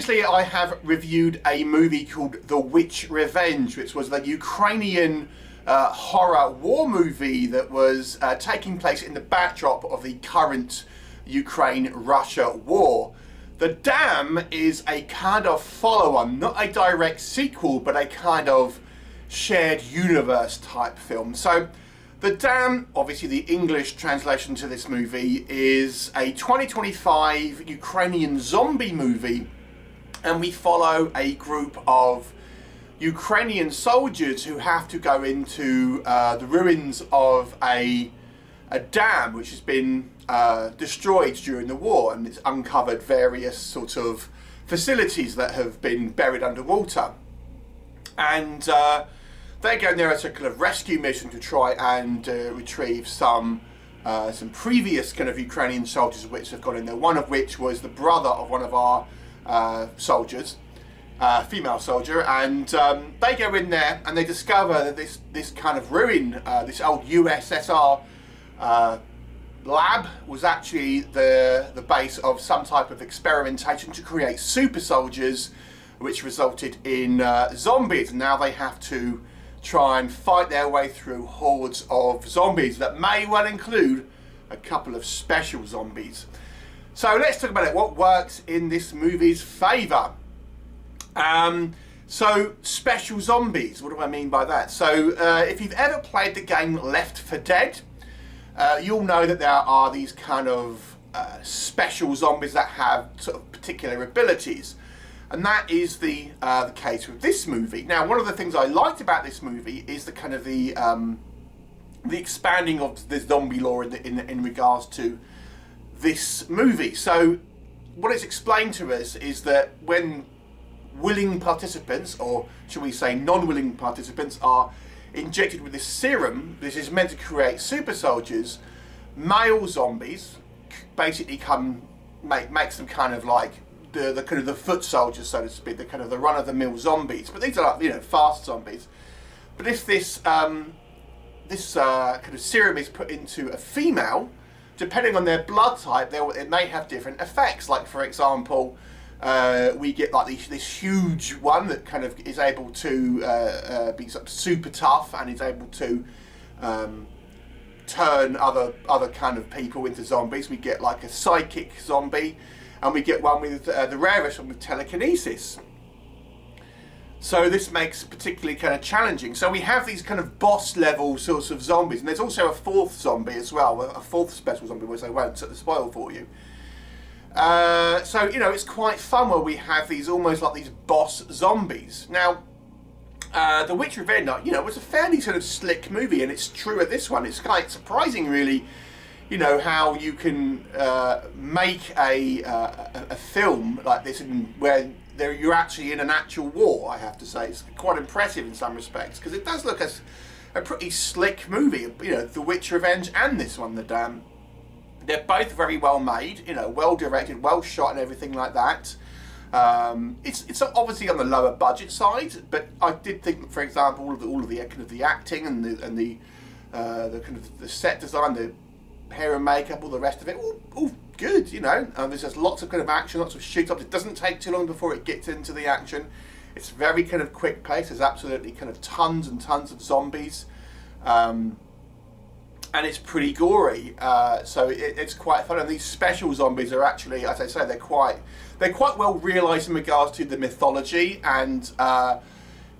previously I have reviewed a movie called The Witch Revenge, which was the Ukrainian horror war movie that was taking place in the backdrop of the current Ukraine-Russia war. The Dam is a kind of follow-on, not a direct sequel, but a kind of shared universe type film. So The Dam, obviously the English translation to this movie, is a 2025 Ukrainian zombie movie, and we follow a group of Ukrainian soldiers who have to go into the ruins of a dam which has been destroyed during the war, and it's uncovered various sort of facilities that have been buried underwater. And they go in there as a kind of rescue mission to try and retrieve some previous kind of Ukrainian soldiers which have gone in there, one of which was the brother of one of our soldiers, female soldier, and they go in there and they discover that this kind of ruin, this old USSR lab, was actually the base of some type of experimentation to create super soldiers, which resulted in zombies. And now they have to try and fight their way through hordes of zombies that may well include a couple of special zombies. So let's talk about it. What works in this movie's favour? So special zombies, what do I mean by that? So if you've ever played the game Left 4 Dead, you'll know that there are these kind of special zombies that have sort of particular abilities. And that is the case with this movie. Now, one of the things I liked about this movie is the kind of the expanding of the zombie lore in regards to this movie. So what it's explained to us is that when willing participants, or shall we say non-willing participants, are injected with this serum, this is meant to create super soldiers, male zombies basically makes them kind of like the kind of the foot soldiers, so to speak, the kind of the run-of-the-mill zombies. But these are like, you know, fast zombies. But if this kind of serum is put into a female, depending on their blood type, it may have different effects. Like, for example, we get like this huge one that kind of is able to be sort of super tough and is able to turn other kind of people into zombies. We get like a psychic zombie, and we get one with the rarest one with telekinesis. So this makes it particularly kind of challenging. So we have these kind of boss level sorts of zombies, and there's also a fourth zombie as well, a fourth special zombie, which I won't spoil for you. So, you know, it's quite fun where we have these almost like these boss zombies. Now, The Witch Revenge, you know, was a fairly sort of slick movie, and it's true of this one. It's quite surprising, really, you know, how you can make a film like this where you're actually in an actual war, I have to say. It's quite impressive in some respects, because it does look as a pretty slick movie. You know, The Witch Revenge and this one, The Dam. They're both very well made, you know, well directed, well shot and everything like that. It's obviously on the lower budget side, but I did think, for example, all of the kind of the acting and the kind of the set design, the hair and makeup, all the rest of it, all good, you know. There's just lots of kind of action, lots of shoot-ups. It doesn't take too long before it gets into the action. It's very kind of quick pace. There's absolutely kind of tons and tons of zombies. And it's pretty gory, so it's quite fun. And these special zombies are actually, as I say, they're quite well realised in regards to the mythology, and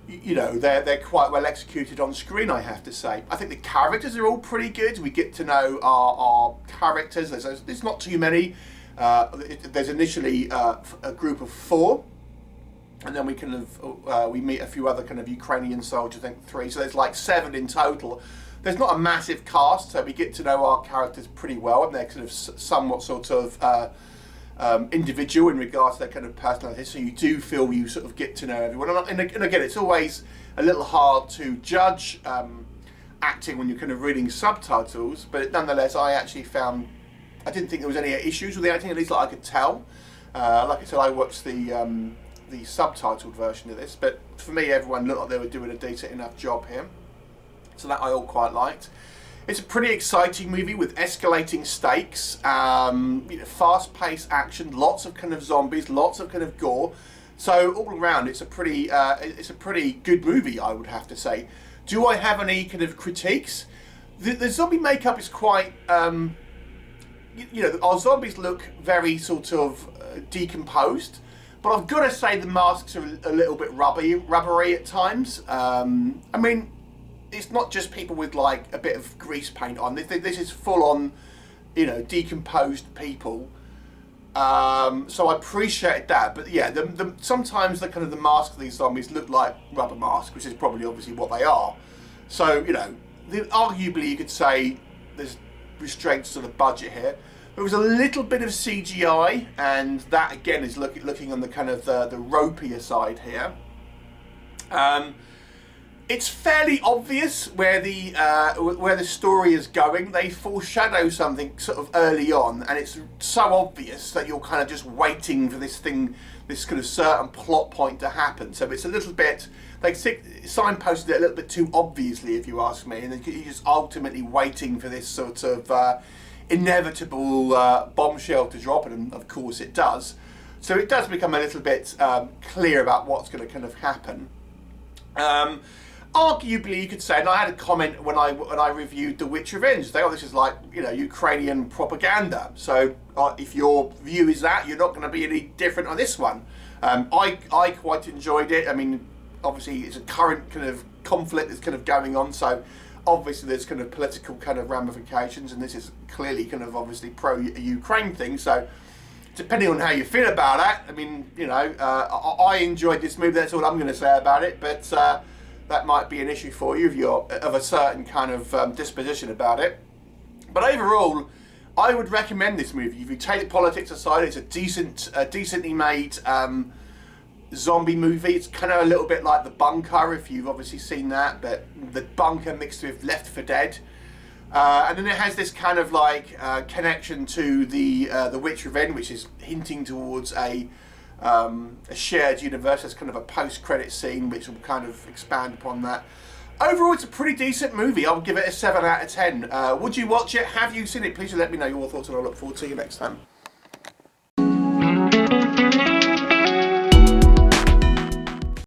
you know, they're quite well executed on screen, I have to say. I think the characters are all pretty good. We get to know our characters. There's not too many. There's initially a group of 4. And then we meet a few other kind of Ukrainian soldiers, I think 3. So there's like 7 in total. There's not a massive cast, so we get to know our characters pretty well, and they're kind of somewhat sort of individual in regards to their kind of personality. So you do feel you sort of get to know everyone. And again, it's always a little hard to judge acting when you're kind of reading subtitles, but nonetheless, I didn't think there was any issues with the acting, at least like I could tell. Like I said, I watched the subtitled version of this, but for me, everyone looked like they were doing a decent enough job here. So that I all quite liked. It's a pretty exciting movie with escalating stakes, you know, fast-paced action, lots of kind of zombies, lots of kind of gore, So all around, it's a pretty good movie, I would have to say. Do I have any kind of critiques? The zombie makeup is quite, you know, our zombies look very sort of decomposed, but I've got to say the masks are a little bit rubbery at times. I mean, it's not just people with like a bit of grease paint on. This is full on, you know, decomposed people. So I appreciate that, but yeah, sometimes the kind of the masks of these zombies look like rubber masks, which is probably obviously what they are. So, you know, arguably you could say there's restraints to the budget here. There was a little bit of CGI, and that again is looking on the kind of the ropier side here. It's fairly obvious where the story is going. They foreshadow something sort of early on, and it's so obvious that you're kind of just waiting for this kind of certain plot point to happen. So it's a little bit, they signposted it a little bit too obviously, if you ask me, and you're just ultimately waiting for this sort of inevitable bombshell to drop, and of course it does. So it does become a little bit clear about what's going to kind of happen. Arguably, you could say, and I had a comment when I reviewed The Witch Revenge. This is like, you know, Ukrainian propaganda. So if your view is that, you're not going to be any different on this one. I quite enjoyed it. I mean, obviously, it's a current kind of conflict that's kind of going on. So obviously, there's kind of political kind of ramifications, and this is clearly kind of obviously pro-Ukraine thing. So depending on how you feel about that, I mean, you know, I enjoyed this movie. That's all I'm going to say about it. But that might be an issue for you if you're of a certain kind of disposition about it. But overall, I would recommend this movie. If you take the politics aside, it's a decently made zombie movie. It's kind of a little bit like The Bunker, if you've obviously seen that, but The Bunker mixed with Left 4 Dead. And then it has this kind of like connection to the Witch Revenge, which is hinting towards a shared universe. There's kind of a post-credit scene which will kind of expand upon that. Overall, it's a pretty decent movie. I would give it a 7 out of 10. Would you watch it? Have you seen it? Please let me know your thoughts, and I'll look forward to you next time.